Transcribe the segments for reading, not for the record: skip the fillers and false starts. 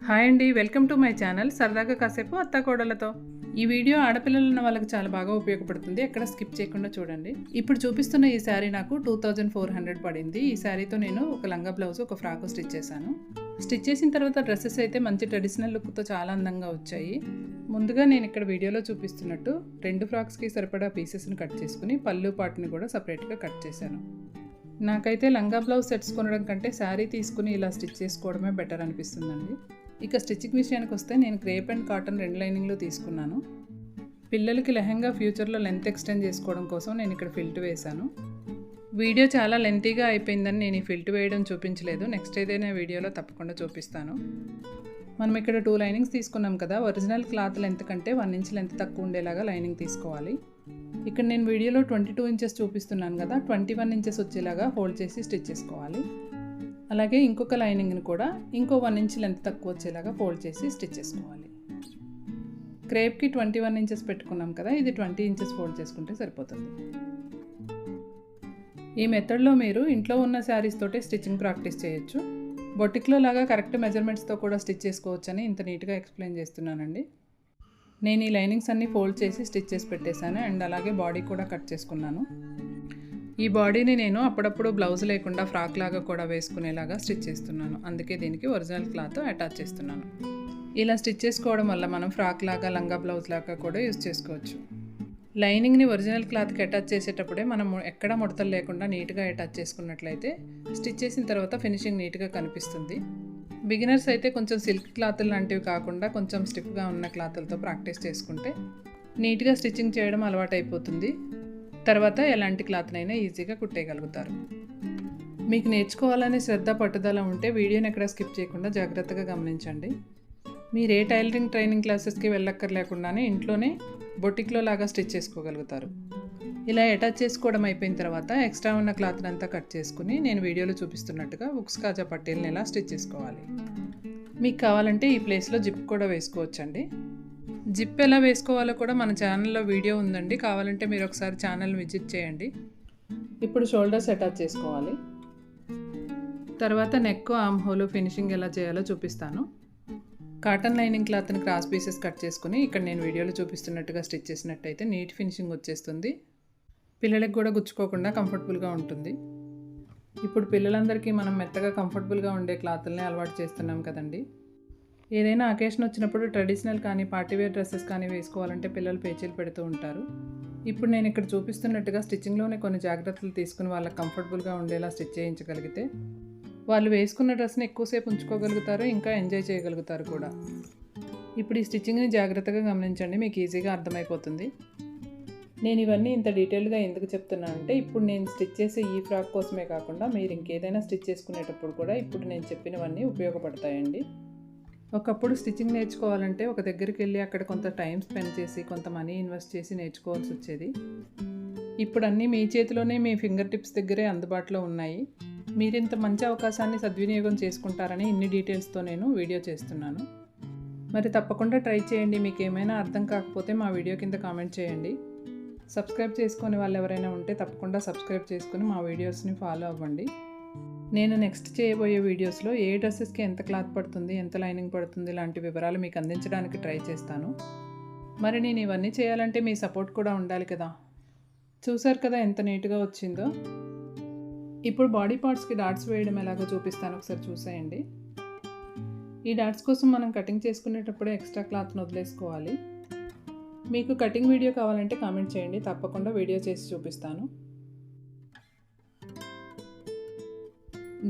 Hi అండి, welcome to my channel సరదాగా కాసేపు అత్త కోడలతో. ఈ వీడియో ఆడపిల్లలు ఉన్న వాళ్ళకి చాలా బాగా ఉపయోగపడుతుంది. ఎక్కడ స్కిప్ చేయకుండా చూడండి. ఇప్పుడు చూపిస్తున్న ఈ శారీ నాకు 2400 పడింది. ఈ శారీతో నేను ఒక లంగా బ్లౌజ్, ఒక ఫ్రాక్ స్టిచ్ చేశాను. స్టిచ్ చేసిన తర్వాత డ్రెస్సెస్ అయితే మంచి ట్రెడిషనల్ లుక్తో చాలా అందంగా వచ్చాయి. ముందుగా నేను ఇక్కడ వీడియోలో చూపిస్తున్నట్టు 2 ఫ్రాక్స్కి సరిపడా పీసెస్ని కట్ చేసుకుని పళ్ళు పార్ట్ని కూడా సపరేట్గా కట్ చేశాను. నాకైతే లంగా బ్లౌజ్ సెట్స్ కొనడం కంటే శారీ తీసుకుని ఇలా స్టిచ్ చేసుకోవడమే బెటర్ అనిపిస్తుందండి. ఇక స్టిచ్చింగ్ విషయానికి వస్తే నేను క్రేప్ అండ్ కాటన్ 2 లైనింగ్లో తీసుకున్నాను. పిల్లలకి లెహంగా ఫ్యూచర్లో లెంత్ ఎక్స్టెండ్ చేసుకోవడం కోసం నేను ఇక్కడ ఫిల్ట్ వేశాను. వీడియో చాలా లెంతీగా అయిపోయిందని నేను ఈ ఫిల్ట్ వేయడం చూపించలేదు. నెక్స్ట్ ఏదైనా వీడియోలో తప్పకుండా చూపిస్తాను. మనం ఇక్కడ 2 లైనింగ్స్ తీసుకున్నాం కదా, ఒరిజినల్ క్లాత్ లెంత్ కంటే 1 ఇంచ్ లెంత్ తక్కువ ఉండేలాగా లైనింగ్ తీసుకోవాలి. ఇక్కడ నేను వీడియోలో 22 ఇంచెస్ చూపిస్తున్నాను కదా, 21 ఇంచెస్ వచ్చేలాగా ఫోల్డ్ చేసి స్టిచ్ చేసుకోవాలి. అలాగే ఇంకొక లైనింగ్ని కూడా ఇంకో 1 ఇంచ్ లెంత్ తక్కువ వచ్చేలాగా ఫోల్డ్ చేసి స్టిచ్ చేసుకోవాలి. క్రేప్కి 21 ఇంచెస్ పెట్టుకున్నాం కదా, ఇది 20 ఇంచెస్ ఫోల్డ్ చేసుకుంటే సరిపోతుంది. ఈ మెథడ్లో మీరు ఇంట్లో ఉన్న శారీస్ తోటే స్టిచ్చింగ్ ప్రాక్టీస్ చేయొచ్చు. బొటిక్లో లాగా కరెక్ట్ మెజర్మెంట్స్తో కూడా స్టిచ్ చేసుకోవచ్చని ఇంత నీట్గా ఎక్స్ప్లెయిన్ చేస్తున్నానండి. నేను ఈ లైనింగ్స్ అన్నీ ఫోల్డ్ చేసి స్టిచ్ చేసి పెట్టేశాను అండ్ అలాగే బాడీ కూడా కట్ చేసుకున్నాను. ఈ బాడీని నేను అప్పుడప్పుడు బ్లౌజ్ లేకుండా ఫ్రాక్ లాగా కూడా వేసుకునేలాగా స్టిచ్ చేస్తున్నాను. అందుకే దీనికి ఒరిజినల్ క్లాత్ అటాచ్ చేస్తున్నాను. ఇలా స్టిచ్ చేసుకోవడం వల్ల మనం ఫ్రాక్ లాగా, లంగా బ్లౌజ్ లాగా కూడా యూజ్ చేసుకోవచ్చు. లైనింగ్ని ఒరిజినల్ క్లాత్కి అటాచ్ చేసేటప్పుడే మనం ఎక్కడ ముడతలు లేకుండా నీట్గా అటాచ్ చేసుకున్నట్లయితే స్టిచ్ చేసిన తర్వాత ఫినిషింగ్ నీట్గా కనిపిస్తుంది. బిగినర్స్ అయితే కొంచెం సిల్క్ క్లాతులు లాంటివి కాకుండా కొంచెం స్టిఫ్గా ఉన్న క్లాతులతో ప్రాక్టీస్ చేసుకుంటే నీట్గా స్టిచ్చింగ్ చేయడం అలవాటు అయిపోతుంది. తర్వాత ఎలాంటి క్లాత్నైనా ఈజీగా కుట్టేయగలుగుతారు. మీకు నేర్చుకోవాలనే శ్రద్ధ, పట్టుదల ఉంటే వీడియోని ఎక్కడ స్కిప్ చేయకుండా జాగ్రత్తగా గమనించండి. మీరు ఏ టైలరింగ్ ట్రైనింగ్ క్లాసెస్కి వెళ్ళక్కర్లేకుండానే ఇంట్లోనే బొటిక్లో లాగా స్టిచ్ చేసుకోగలుగుతారు. ఇలా అటాచ్ చేసుకోవడం అయిపోయిన తర్వాత ఎక్స్ట్రా ఉన్న క్లాత్ని అంతా కట్ చేసుకుని నేను వీడియోలో చూపిస్తున్నట్టుగా ఉక్స్ కాజా పట్టీలను ఎలా స్టిచ్ చేసుకోవాలి. మీకు కావాలంటే ఈ ప్లేస్లో జిప్ కూడా వేసుకోవచ్చండి. జిప్ ఎలా వేసుకోవాలో కూడా మన ఛానల్లో వీడియో ఉందండి, కావాలంటే మీరు ఒకసారి ఛానల్ విజిట్ చేయండి. ఇప్పుడు షోల్డర్స్ అటాచ్ చేసుకోవాలి. తర్వాత నెక్, ఆర్మ్ హోల్ ఫినిషింగ్ ఎలా చేయాలో చూపిస్తాను. కాటన్ లైనింగ్ క్లాత్ని క్రాస్ పీసెస్ కట్ చేసుకుని ఇక్కడ నేను వీడియోలో చూపిస్తున్నట్టుగా స్టిచ్ చేసినట్టయితే నీట్ ఫినిషింగ్ వచ్చేస్తుంది. పిల్లలకు కూడా గుచ్చుకోకుండా కంఫర్టబుల్గా ఉంటుంది. ఇప్పుడు పిల్లలందరికీ మనం మెత్తగా కంఫర్టబుల్గా ఉండే క్లాత్లని అలవాటు చేస్తున్నాం కదండి. ఏదైనా అకేషన్ వచ్చినప్పుడు ట్రెడిషనల్ కానీ పార్టీవేర్ డ్రెస్సెస్ కానీ వేసుకోవాలంటే పిల్లలు పేచీలు పెడుతూ ఉంటారు. ఇప్పుడు నేను ఇక్కడ చూపిస్తున్నట్టుగా స్టిచ్చింగ్లోనే కొన్ని జాగ్రత్తలు తీసుకుని వాళ్ళకి కంఫర్టబుల్గా ఉండేలా స్టిచ్ చేయించగలిగితే వాళ్ళు వేసుకున్న డ్రెస్ని ఎక్కువసేపు ఉంచుకోగలుగుతారు, ఇంకా ఎంజాయ్ చేయగలుగుతారు కూడా. ఇప్పుడు ఈ స్టిచ్చింగ్ని జాగ్రత్తగా గమనించండి, మీకు ఈజీగా అర్థమైపోతుంది. నేను ఇవన్నీ ఇంత డీటెయిల్గా ఎందుకు చెప్తున్నాను అంటే ఇప్పుడు నేను స్టిచ్ చేసే ఈ ఫ్రాక్ కోసమే కాకుండా మీరు ఇంకేదైనా స్టిచ్ చేసుకునేటప్పుడు కూడా ఇప్పుడు నేను చెప్పినవన్నీ ఉపయోగపడతాయండి. ఒకప్పుడు స్టిచ్చింగ్ నేర్చుకోవాలంటే ఒక దగ్గరికి వెళ్ళి అక్కడ కొంత టైం స్పెండ్ చేసి కొంత మనీ ఇన్వెస్ట్ చేసి నేర్చుకోవాల్సి వచ్చేది. ఇప్పుడు అన్నీ మీ చేతిలోనే, మీ ఫింగర్ టిప్స్ దగ్గరే అందుబాటులో ఉన్నాయి. మీరు ఇంత మంచి అవకాశాన్ని సద్వినియోగం చేసుకుంటారని ఇన్ని డీటెయిల్స్తో నేను వీడియో చేస్తున్నాను. మరి తప్పకుండా ట్రై చేయండి. మీకు ఏమైనా అర్థం కాకపోతే మా వీడియో కింద కామెంట్ చేయండి. సబ్స్క్రైబ్ చేసుకునే వాళ్ళు ఎవరైనా ఉంటే తప్పకుండా సబ్స్క్రైబ్ చేసుకుని మా వీడియోస్ని ఫాలో అవ్వండి. నేను నెక్స్ట్ చేయబోయే వీడియోస్లో ఏ డ్రెస్సెస్కి ఎంత క్లాత్ పడుతుంది, ఎంత లైనింగ్ పడుతుంది లాంటి వివరాలు మీకు అందించడానికి ట్రై చేస్తాను. మరి నేను ఇవన్నీ చేయాలంటే మీ సపోర్ట్ కూడా ఉండాలి కదా. చూసారు కదా ఎంత నీట్గా వచ్చిందో. ఇప్పుడు బాడీ పార్ట్స్కి డాట్స్ వేయడం ఎలాగో చూపిస్తాను, ఒకసారి చూసేయండి. ఈ డాట్స్ కోసం మనం కటింగ్ చేసుకునేటప్పుడే ఎక్స్ట్రా క్లాత్ను వదిలేసుకోవాలి. మీకు కటింగ్ వీడియో కావాలంటే కామెంట్ చేయండి, తప్పకుండా వీడియో చేసి చూపిస్తాను.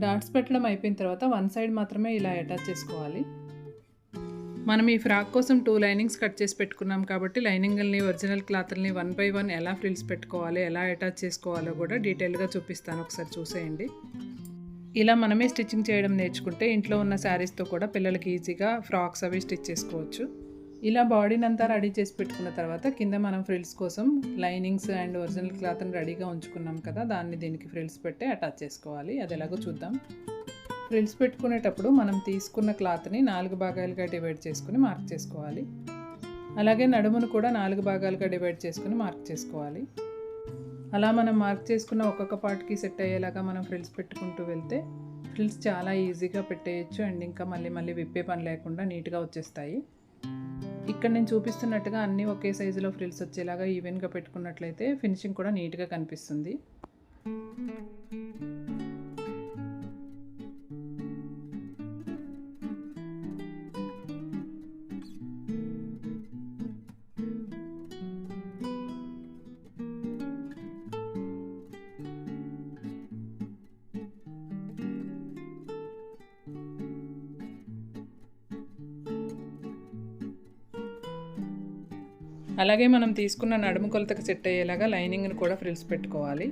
డాట్స్ పెట్టడం అయిపోయిన తర్వాత 1 సైడ్ మాత్రమే ఇలా అటాచ్ చేసుకోవాలి. మనం ఈ ఫ్రాక్ కోసం 2 లైనింగ్స్ కట్ చేసి పెట్టుకున్నాం కాబట్టి లైనింగ్ని, ఒరిజినల్ క్లాత్ని 1 by 1 ఎలా ఫ్రిల్స్ పెట్టుకోవాలి, ఎలా అటాచ్ చేసుకోవాలో కూడా డీటెయిల్గా చూపిస్తాను, ఒకసారి చూసేయండి. ఇలా మనమే స్టిచ్చింగ్ చేయడం నేర్చుకుంటే ఇంట్లో ఉన్న శారీస్తో కూడా పిల్లలకి ఈజీగా ఫ్రాక్స్ అవి స్టిచ్ చేసుకోవచ్చు. ఇలా బాడీని అంతా రెడీ చేసి పెట్టుకున్న తర్వాత కింద మనం ఫ్రిల్స్ కోసం లైనింగ్స్ అండ్ ఒరిజినల్ క్లాత్ని రెడీగా ఉంచుకున్నాం కదా, దాన్ని దీనికి ఫ్రిల్స్ పెట్టి అటాచ్ చేసుకోవాలి. అది ఎలాగో చూద్దాం. ఫ్రిల్స్ పెట్టుకునేటప్పుడు మనం తీసుకున్న క్లాత్ని 4 భాగాలుగా డివైడ్ చేసుకుని మార్క్ చేసుకోవాలి. అలాగే నడుమును కూడా 4 భాగాలుగా డివైడ్ చేసుకుని మార్క్ చేసుకోవాలి. అలా మనం మార్క్ చేసుకున్న ఒక్కొక్క పార్ట్కి సెట్ అయ్యేలాగా మనం ఫ్రిల్స్ పెట్టుకుంటూ వెళ్తే ఫ్రిల్స్ చాలా ఈజీగా పెట్టేయచ్చు అండ్ ఇంకా మళ్ళీ విప్పే పని లేకుండా నీట్గా వచ్చేస్తాయి. ఇక్కడ నేను చూపిస్తున్నట్టుగా అన్నీ ఒకే సైజులో ఫ్రిల్స్ వచ్చేలాగా ఈవెన్గా పెట్టుకున్నట్లయితే ఫినిషింగ్ కూడా నీట్గా కనిపిస్తుంది. అలాగే మనం తీసుకున్న నడుము కొలతకు సెట్ అయ్యేలాగా లైనింగ్ని కూడా ఫ్రిల్స్ పెట్టుకోవాలి.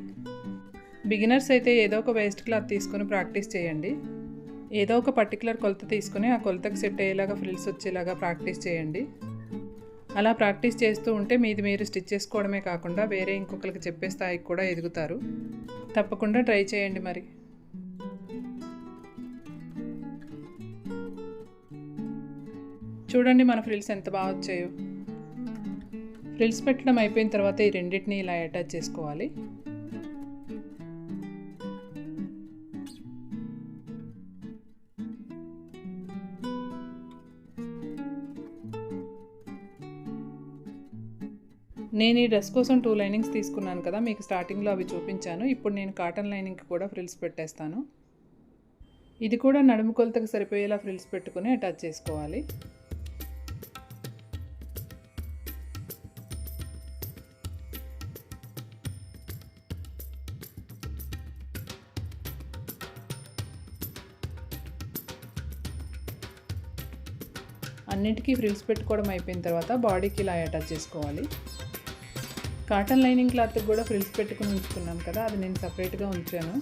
బిగినర్స్ అయితే ఏదో ఒక వేస్ట్ క్లాత్ తీసుకొని ప్రాక్టీస్ చేయండి. ఏదో ఒక పర్టికులర్ కొలత తీసుకొని ఆ కొలతకు సెట్ అయ్యేలాగా ఫ్రిల్స్ వచ్చేలాగా ప్రాక్టీస్ చేయండి. అలా ప్రాక్టీస్ చేస్తూ ఉంటే మీది మీరు స్టిచ్ చేసుకోవడమే కాకుండా వేరే ఇంకొకరికి చెప్పే స్థాయికి కూడా ఎదుగుతారు. తప్పకుండా ట్రై చేయండి. మరి చూడండి మన ఫ్రిల్స్ ఎంత బాగా వచ్చాయో. ఫ్రిల్స్ పెట్టడం అయిపోయిన తర్వాత ఈ రెండింటిని ఇలా అటాచ్ చేసుకోవాలి. నేను ఈ డ్రెస్ కోసం 2 లైనింగ్స్ తీసుకున్నాను కదా, మీకు స్టార్టింగ్లో అవి చూపించాను. ఇప్పుడు నేను కాటన్ లైనింగ్కి కూడా ఫ్రిల్స్ పెట్టేస్తాను. ఇది కూడా నడుము కొలతకు సరిపోయేలా ఫ్రిల్స్ పెట్టుకుని అటాచ్ చేసుకోవాలి. అన్నిటికీ ఫ్రిల్స్ పెట్టుకోవడం అయిపోయిన తర్వాత బాడీకి ఇలా అటాచ్ చేసుకోవాలి. కాటన్ లైనింగ్ క్లాత్కి కూడా ఫ్రిల్స్ పెట్టుకుని ఉంచుకున్నాం కదా, అది నేను సపరేట్గా ఉంచాను.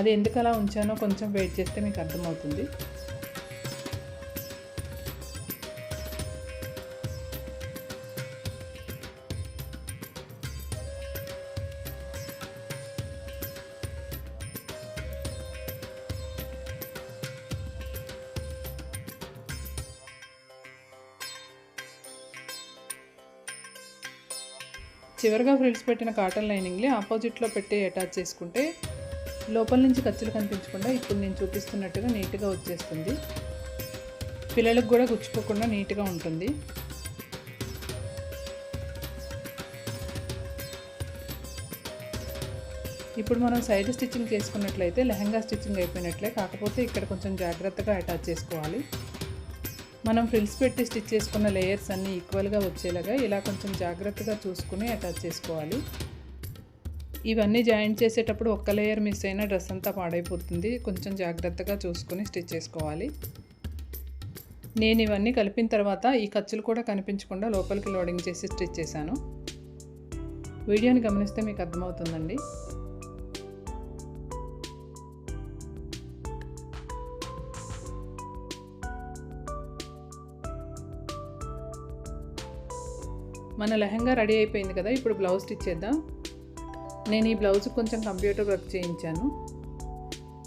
అది ఎందుకు అలా ఉంచానో కొంచెం వెయిట్ చేస్తే మీకు అర్థమవుతుంది. చివరిగా ఫ్రిల్స్ పెట్టిన కాటన్ లైనింగ్ని ఆపోజిట్లో పెట్టి అటాచ్ చేసుకుంటే లోపల నుంచి ఖర్చులు కనిపించకుండా ఇప్పుడు నేను చూపిస్తున్నట్టుగా నీట్గా వచ్చేస్తుంది. పిల్లలకు కూడా గుచ్చుకోకుండా నీట్గా ఉంటుంది. ఇప్పుడు మనం సైడ్ స్టిచ్చింగ్ చేసుకున్నట్లయితే లెహంగా స్టిచ్చింగ్ అయిపోయినట్లే, కాకపోతే ఇక్కడ కొంచెం జాగ్రత్తగా అటాచ్ చేసుకోవాలి. మనం ఫ్రిల్స్ పెట్టి స్టిచ్ చేసుకున్న లేయర్స్ అన్నీ ఈక్వల్గా వచ్చేలాగా ఇలా కొంచెం జాగ్రత్తగా చూసుకుని అటాచ్ చేసుకోవాలి. ఇవన్నీ జాయింట్ చేసేటప్పుడు ఒక్క లేయర్ మిస్ అయినా డ్రెస్ అంతా పాడైపోతుంది. కొంచెం జాగ్రత్తగా చూసుకుని స్టిచ్ చేసుకోవాలి. నేను ఇవన్నీ కలిపిన తర్వాత ఈ ఖర్చులు కూడా కనిపించకుండా లోపలికి లోడింగ్ చేసి స్టిచ్ చేశాను. వీడియోని గమనిస్తే మీకు అర్థమవుతుందండి. మన లెహంగా రెడీ అయిపోయింది కదా, ఇప్పుడు బ్లౌజ్ స్టిచ్ చేద్దాం. నేను ఈ బ్లౌజ్ కొంచెం కంప్యూటర్ వర్క్ చేయించాను.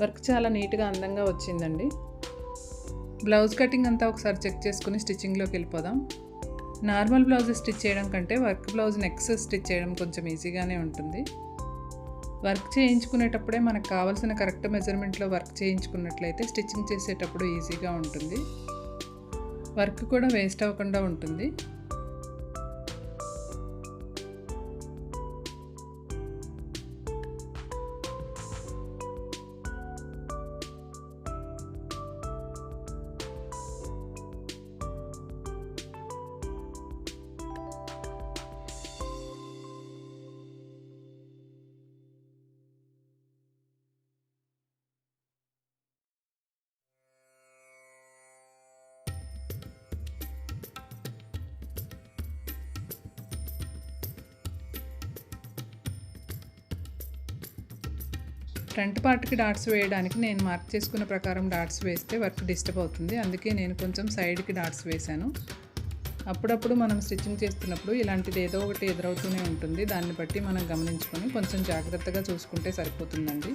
వర్క్ చాలా నీట్గా అందంగా వచ్చిందండి. బ్లౌజ్ కటింగ్ అంతా ఒకసారి చెక్ చేసుకుని స్టిచ్చింగ్లోకి వెళ్ళిపోదాం. నార్మల్ బ్లౌజ్ స్టిచ్ చేయడం కంటే వర్క్ బ్లౌజ్ నెక్స్ స్టిచ్ చేయడం కొంచెం ఈజీగానే ఉంటుంది. వర్క్ చేయించుకునేటప్పుడే మనకు కావాల్సిన కరెక్ట్ మెజర్మెంట్లో వర్క్ చేయించుకున్నట్లయితే స్టిచ్చింగ్ చేసేటప్పుడు ఈజీగా ఉంటుంది. వర్క్ కూడా వేస్ట్ అవ్వకుండా ఉంటుంది. ఫ్రంట్ పార్ట్కి డాట్స్ వేయడానికి నేను మార్క్ చేసుకున్న ప్రకారం డాట్స్ వేస్తే వర్క్ డిస్టర్బ్ అవుతుంది. అందుకే నేను కొంచెం సైడ్కి డాట్స్ వేశాను. అప్పుడప్పుడు మనం స్టిచ్చింగ్ చేస్తున్నప్పుడు ఇలాంటిది ఏదో ఒకటి ఎదురవుతూనే ఉంటుంది. దాన్ని బట్టి మనం గమనించుకొని కొంచెం జాగ్రత్తగా చూసుకుంటే సరిపోతుందండి.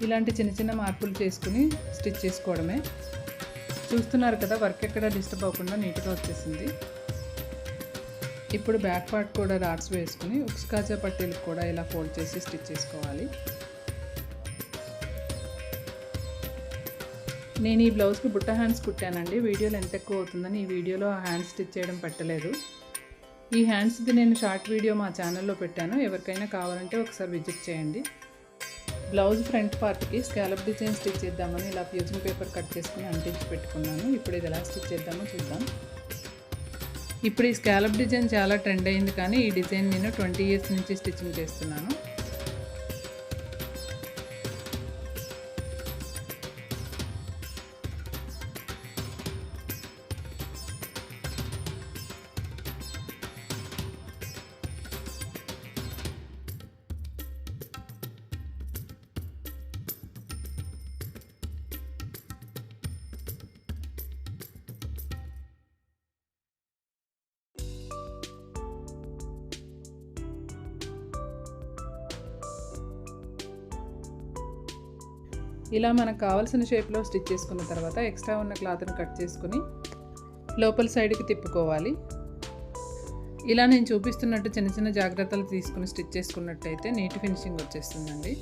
ఇలాంటి చిన్న చిన్న మార్పులు చేసుకుని స్టిచ్ చేసుకోవడమే. చూస్తున్నారు కదా, వర్క్ ఎక్కడ డిస్టర్బ్ అవ్వకుండా నీట్గా వచ్చేసింది. ఇప్పుడు బ్యాక్ పార్ట్ కూడా డాట్స్ వేసుకుని ఉక్స్ కాజా పట్టీలకు కూడా ఇలా ఫోల్డ్ చేసి స్టిచ్ చేసుకోవాలి. నేను ఈ బ్లౌజ్కి బుట్ట హ్యాండ్స్ కుట్టానండి. వీడియోలో ఎంత ఎక్కువ అవుతుందని ఈ వీడియోలో ఆ హ్యాండ్స్ స్టిచ్ చేయడం పెట్టలేదు. ఈ హ్యాండ్స్ది నేను షార్ట్ వీడియో మా ఛానల్లో పెట్టాను. ఎవరికైనా కావాలంటే ఒకసారి విజిట్ చేయండి. బ్లౌజ్ ఫ్రంట్ పార్ట్కి స్కాలప్ డిజైన్ స్టిచ్ చేద్దామని ఇలా ఫ్యూజింగ్ పేపర్ కట్ చేసుకుని అంటించి పెట్టుకున్నాను. ఇప్పుడు ఇది ఎలా స్టిచ్ చేద్దామో చూద్దాం. ఇప్పుడు ఈ స్కాలప్ డిజైన్ చాలా ట్రెండ్ అయింది, కానీ ఈ డిజైన్ నేను 20 ఇయర్స్ నుంచి స్టిచ్చింగ్ చేస్తున్నాను. ఇలా మనకు కావాల్సిన షేప్లో స్టిచ్ చేసుకున్న తర్వాత ఎక్స్ట్రా ఉన్న క్లాత్ని కట్ చేసుకుని లోపల సైడ్కి తిప్పుకోవాలి. ఇలా నేను చూపిస్తున్నట్టు చిన్న చిన్న జాగ్రత్తలు తీసుకుని స్టిచ్ చేసుకున్నట్టయితే నీట్ ఫినిషింగ్ వచ్చేస్తుందండి.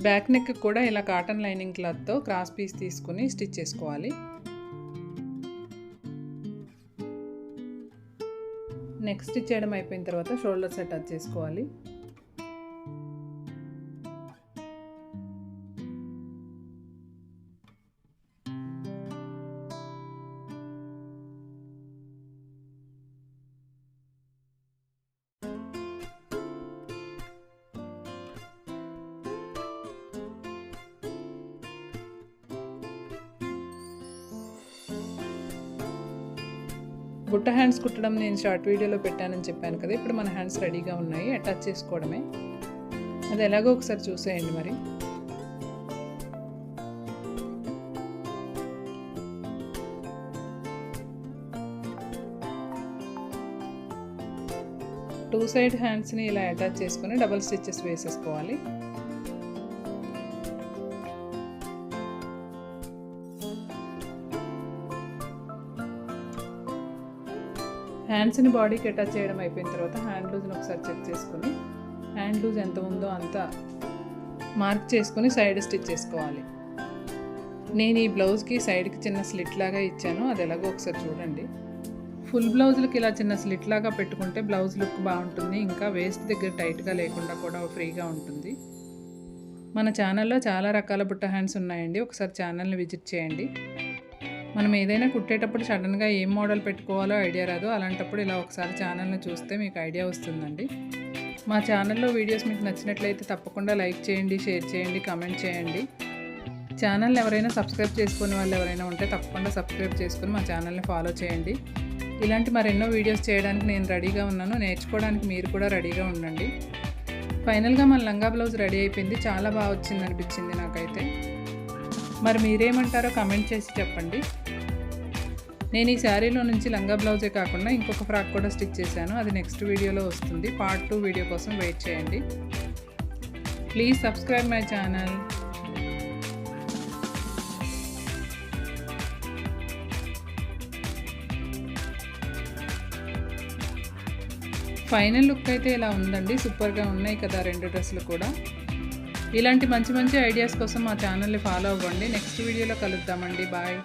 బ్యాక్ నెక్ కూడా ఇలా కాటన్ లైనింగ్ క్లాత్తో క్రాస్ పీస్ తీసుకుని స్టిచ్ చేసుకోవాలి. నెక్ స్టిచ్ చేయడం అయిపోయిన తర్వాత షోల్డర్స్ అటాచ్ చేసుకోవాలి. బుట్ట హ్యాండ్స్ కుట్టడం నేను షార్ట్ వీడియోలో పెట్టానని చెప్పాను కదా. ఇప్పుడు మన హ్యాండ్స్ రెడీగా ఉన్నాయి, అటాచ్ చేసుకోవడమే. అది ఎలాగో ఒకసారి చూసేయండి. మరి టూ సైడ్ హ్యాండ్స్ని ఇలా అటాచ్ చేసుకుని డబల్ స్టిచెస్ వేసేసుకోవాలి. హ్యాండ్స్ని బాడీకి అటాచ్ చేయడం అయిపోయిన తర్వాత హ్యాండ్ లూజ్ని ఒకసారి చెక్ చేసుకుని హ్యాండ్ లూజ్ ఎంత ఉందో అంత మార్క్ చేసుకుని సైడ్ స్టిచ్ చేసుకోవాలి. నేను ఈ బ్లౌజ్కి సైడ్కి చిన్న స్లిట్ లాగా ఇచ్చాను, అది ఎలాగో ఒకసారి చూడండి. ఫుల్ బ్లౌజులకి ఇలా చిన్న స్లిట్ లాగా పెట్టుకుంటే బ్లౌజ్ లుక్ బాగుంటుంది, ఇంకా వేస్ట్ దగ్గర టైట్గా లేకుండా కూడా ఫ్రీగా ఉంటుంది. మన ఛానల్లో చాలా రకాల బుట్ట హ్యాండ్స్ ఉన్నాయండి, ఒకసారి ఛానల్ని విజిట్ చేయండి. మనం ఏదైనా కుట్టేటప్పుడు సడన్గా ఏం మోడల్ పెట్టుకోవాలో ఐడియా రాదు, అలాంటప్పుడు ఇలా ఒకసారి ఛానల్ని చూస్తే మీకు ఐడియా వస్తుందండి. మా ఛానల్లో వీడియోస్ మీకు నచ్చినట్లయితే తప్పకుండా లైక్ చేయండి, షేర్ చేయండి, కామెంట్ చేయండి. ఛానల్ని ఎవరైనా సబ్స్క్రైబ్ చేసుకునే వాళ్ళు ఎవరైనా ఉంటే తప్పకుండా సబ్స్క్రైబ్ చేసుకుని మా ఛానల్ని ఫాలో చేయండి. ఇలాంటి మరెన్నో వీడియోస్ చేయడానికి నేను రెడీగా ఉన్నాను, నేర్చుకోవడానికి మీరు కూడా రెడీగా ఉండండి. ఫైనల్గా మన లంగా బ్లౌజ్ రెడీ అయిపోయింది, చాలా బాగా వచ్చింది అనిపించింది నాకైతే. మరి మీరేమంటారో కామెంట్ చేసి చెప్పండి. నేను ఈ శారీలో నుంచి లంగా బ్లౌజే కాకుండా ఇంకొక ఫ్రాక్ కూడా స్టిచ్ చేశాను. అది నెక్స్ట్ వీడియోలో వస్తుంది. పార్ట్ 2 వీడియో కోసం వెయిట్ చేయండి. Please subscribe my channel. Final look అయితే ఇలా ఉందండి. సూపర్గా ఉన్నాయి కదా 2 డ్రెస్సులు కూడా. ఇలాంటి మంచి మంచి ఐడియాస్ కోసం మా ఛానల్ని ఫాలో అవ్వండి. నెక్స్ట్ వీడియోలో కలుద్దామండి. బాయ్.